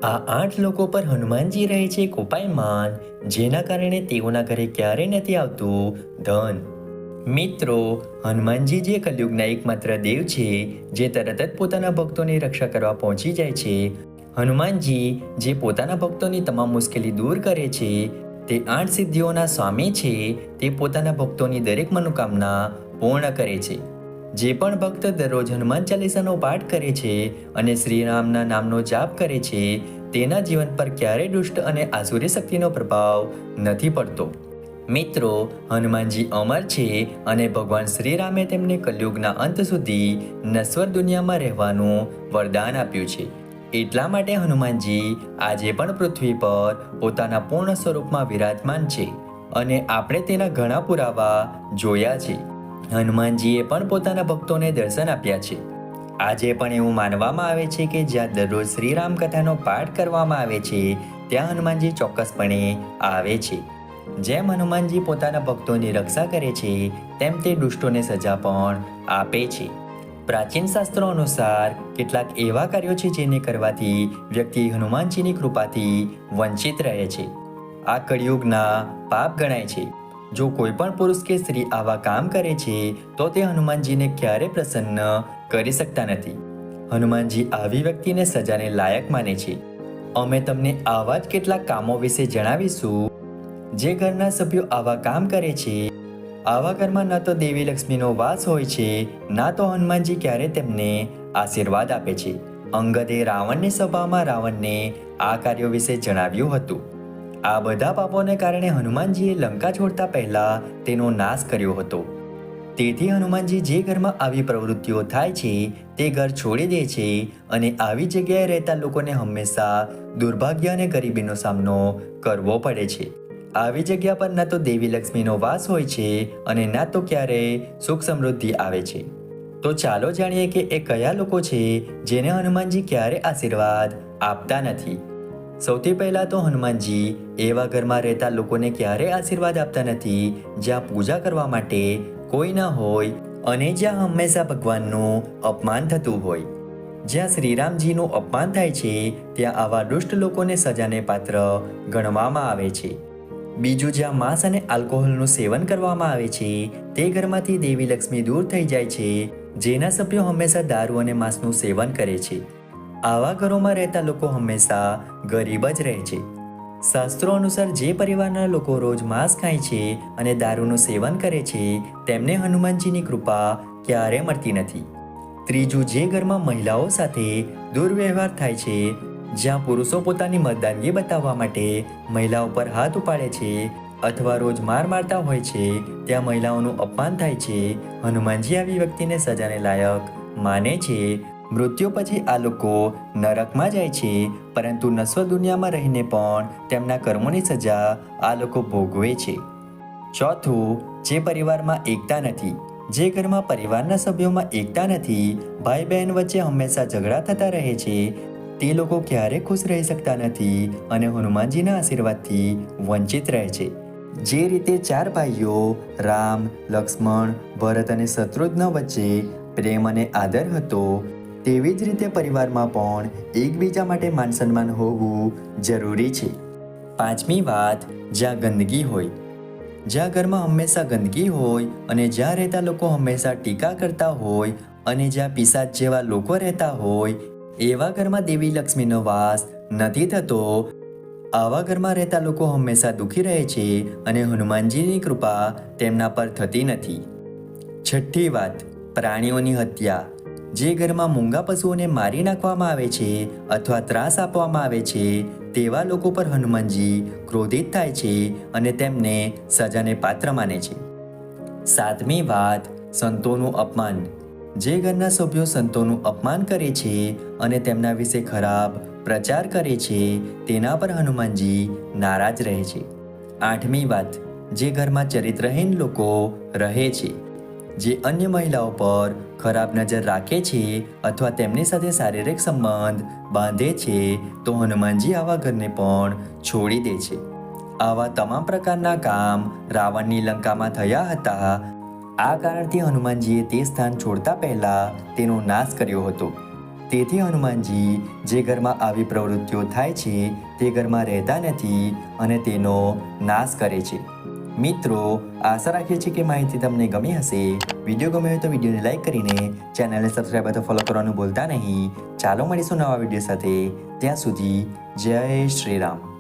આ 8 લોકો પર હનુમાનજી રહે છે કોપાયમાન, જેના કારણે તેઓના ઘરે ક્યારેય નથી આવતું ધન. મિત્રો, હનુમાનજી જે કલયુગના એકમાત્ર દેવ છે જે તરત જ પોતાના ભક્તોની રક્ષા કરવા પહોંચી જાય છે. હનુમાનજી જે પોતાના ભક્તોની તમામ મુશ્કેલી દૂર કરે છે, તે 8 સિદ્ધિઓના સ્વામી છે. તે પોતાના ભક્તોની દરેક મનોકામના પૂર્ણ કરે છે. જે પણ ભક્ત દરરોજ હનુમાન ચાલીસાનો પાઠ કરે છે અને શ્રીરામના નામનો જાપ કરે છે, તેના જીવન પર ક્યારેય દુષ્ટ અને આસુરી શક્તિનો પ્રભાવ નથી પડતો. મિત્રો, હનુમાનજી અમર છે અને ભગવાન શ્રીરામે તેમને કલયુગના અંત સુધી નશ્વર દુનિયામાં રહેવાનું વરદાન આપ્યું છે. એટલા માટે હનુમાનજી આજે પણ પૃથ્વી પર પોતાના પૂર્ણ સ્વરૂપમાં વિરાજમાન છે અને આપણે તેના ઘણા પુરાવા જોયા છે. હનુમાનજીએ પણ પોતાના ભક્તોને દર્શન આપ્યા છે. આજે પણ એવું માનવામાં આવે છે કે જ્યાં દરરોજ શ્રીરામ કથાનો પાઠ કરવામાં આવે છે, ત્યાં હનુમાનજી ચોક્કસપણે આવે છે. જેમ હનુમાનજી પોતાના ભક્તોની રક્ષા કરે છે, તેમ તે દુષ્ટોને સજા પણ આપે છે. પ્રાચીન શાસ્ત્રો અનુસાર કેટલાક એવા કાર્યો છે જેને કરવાથી વ્યક્તિ હનુમાનજીની કૃપાથી વંચિત રહે છે. આ કળિયુગના પાપ ગણાય છે. જો કોઈ પણ પુરુષ કે સ્ત્રી આવા કામ કરે છે, તો તે હનુમાનજીને ક્યારેય પ્રસન્ન કરી શકતા નથી. હનુમાનજી આવી વ્યક્તિને સજાને લાયક માને છે. અમે તમને આવા જ કેટલાક કામો વિશે જણાવીશું. જે ઘરના સભ્યો આવા કામ કરે છે, આવા ઘરમાં ન તો દેવી લક્ષ્મીનો વાસ હોય છે, ના તો હનુમાનજી ક્યારે તેમને આશીર્વાદ આપે છે. અંગદે રાવણની સભામાં રાવણને આ કાર્યો વિશે જણાવ્યું હતું. આ બધા પાપોને કારણે હનુમાનજીએ લંકા છોડતા પહેલા તેનો નાશ કર્યો હતો. તેથી હનુમાનજી જે ઘરમાં આવી પ્રવૃત્તિઓ થાય છે, તે ઘર છોડી દે છે અને આવી જગ્યાએ રહેતા લોકોને હંમેશા દુર્ભાગ્ય અને ગરીબીનો સામનો કરવો પડે છે. આવી જગ્યા પર ના તો દેવી લક્ષ્મીનો વાસ હોય છે અને ના તો ક્યારેય સુખ સમૃદ્ધિ આવે છે. તો ચાલો જાણીએ કે એ કયા લોકો છે જેને હનુમાનજી ક્યારે આશીર્વાદ આપતા નથી. સૌથી પહેલા તો હનુમાનજી એવા ઘરમાં રહેતા લોકોને ક્યારેય આશીર્વાદ આપતા નથી જ્યાં પૂજા કરવા માટે કોઈ ન હોય અને જ્યાં હંમેશા ભગવાનનું અપમાન થતું હોય. જ્યાં શ્રીરામજીનું અપમાન થાય છે, ત્યાં આવા દુષ્ટ લોકોને સજાને પાત્ર ગણવામાં આવે છે. બીજું, જ્યાં માંસ અને આલ્કોહોલનું સેવન કરવામાં આવે છે, તે ઘરમાંથી દેવી લક્ષ્મી દૂર થઈ જાય છે. જેના સભ્યો હંમેશા દારૂ અને માંસનું સેવન કરે છે, આવા ઘરોમાં રહેતા લોકો હંમેશા ગરીબ જ રહે છે. શાસ્ત્રો અનુસાર જે પરિવારના લોકો રોજ માંસ ખાય છે અને દારૂનું સેવન કરે છે, તેમને હનુમાનજીની કૃપા ક્યારે મળતી નથી. ત્રીજું, જે ઘરમાં મહિલાઓ સાથે દુર્વ્યવહાર થાય છે, જ્યાં પુરુષો પોતાની મર્દાનગી બતાવવા માટે મહિલાઓ પર હાથ ઉપાડે છે અથવા રોજ માર મારતા હોય છે, ત્યાં મહિલાઓનું અપમાન થાય છે, હનુમાનજી આવી વ્યક્તિને સજાને લાયક માને છે. મૃત્યુ પછી આ લોકો નરકમાં જાય છે, પરંતુ નશ્વર દુનિયામાં રહીને પણ તેમના કર્મોની સજા આ લોકો ભોગવે છે. ચોથું, જે પરિવારમાં એકતા નથી. જે ઘરમાં પરિવારના સભ્યોમાં એકતા નથી, ભાઈ બહેન વચ્ચે હંમેશા ઝઘડા થતા રહે છે, તે લોકો ક્યારેય ખુશ રહી શકતા નથી અને હનુમાનજીના આશીર્વાદથી વંચિત રહે છે. જે રીતે 4 ભાઈઓ રામ, લક્ષ્મણ, ભરત અને શત્રુઘ્ન વચ્ચે પ્રેમ અને આદર હતો, તેવી જ રીતે પરિવારમાં પણ એકબીજા માટે માન સન્માન હોવું જરૂરી છે. પાંચમી વાત, જ્યાં ગંદકી હોય. જ્યાં ઘરમાં હંમેશા ગંદકી હોય અને જ્યાં રહેતા લોકો હંમેશા ટીકા કરતા હોય અને જ્યાં પિશાચ જેવા લોકો રહેતા હોય, એવા ઘરમાં દેવી લક્ષ્મીનો વાસ નથી થતો. આવા ઘરમાં રહેતા લોકો હંમેશા દુઃખી રહે છે અને હનુમાનજીની કૃપા તેમના પર થતી નથી. છઠ્ઠી વાત, પ્રાણીઓની હત્યા. જે ઘરમાં મૂંગા પશુઓને મારી નાખવામાં આવે છે અથવા ત્રાસ આપવામાં આવે છે, તેવા લોકો પર હનુમાનજી ક્રોધિત થાય છે અને તેમને સજાને પાત્ર માને છે. સાતમી વાત, સંતોનું અપમાન. જે ઘરના સભ્યો સંતોનું અપમાન કરે છે અને તેમના વિશે ખરાબ પ્રચાર કરે છે, તેના પર હનુમાનજી નારાજ રહે છે. આઠમી વાત, જે ઘરમાં ચરિત્રહીન લોકો રહે છે. જે અન્ય મહિલાઓ પર ખરાબ નજર રાખે છે અથવા તેમની સાથે શારીરિક સંબંધ બાંધે છે, તો હનુમાનજી આવા ઘરને પણ છોડી દે છે. આવા તમામ પ્રકારના કામ રાવણની લંકામાં થયા હતા. આ કારણથી હનુમાનજીએ તે સ્થાન છોડતા પહેલા તેનો નાશ કર્યો હતો. તેથી હનુમાનજી જે ઘરમાં આવી પ્રવૃત્તિઓ થાય છે તે ઘરમાં રહેતા નથી અને તેનો નાશ કરે છે. મિત્રો, આશા રાખીએ છીએ કે માહિતી તમને ગમી હશે. વિડીયો ગમ્યો હોય તો વિડીયોને લાઈક કરીને ચેનલને સબસ્ક્રાઈબ અથવા ફોલો કરવાનું ભૂલતા નહીં. ચાલો મળીશું નવા વિડીયો સાથે. ત્યાં સુધી જય શ્રી રામ.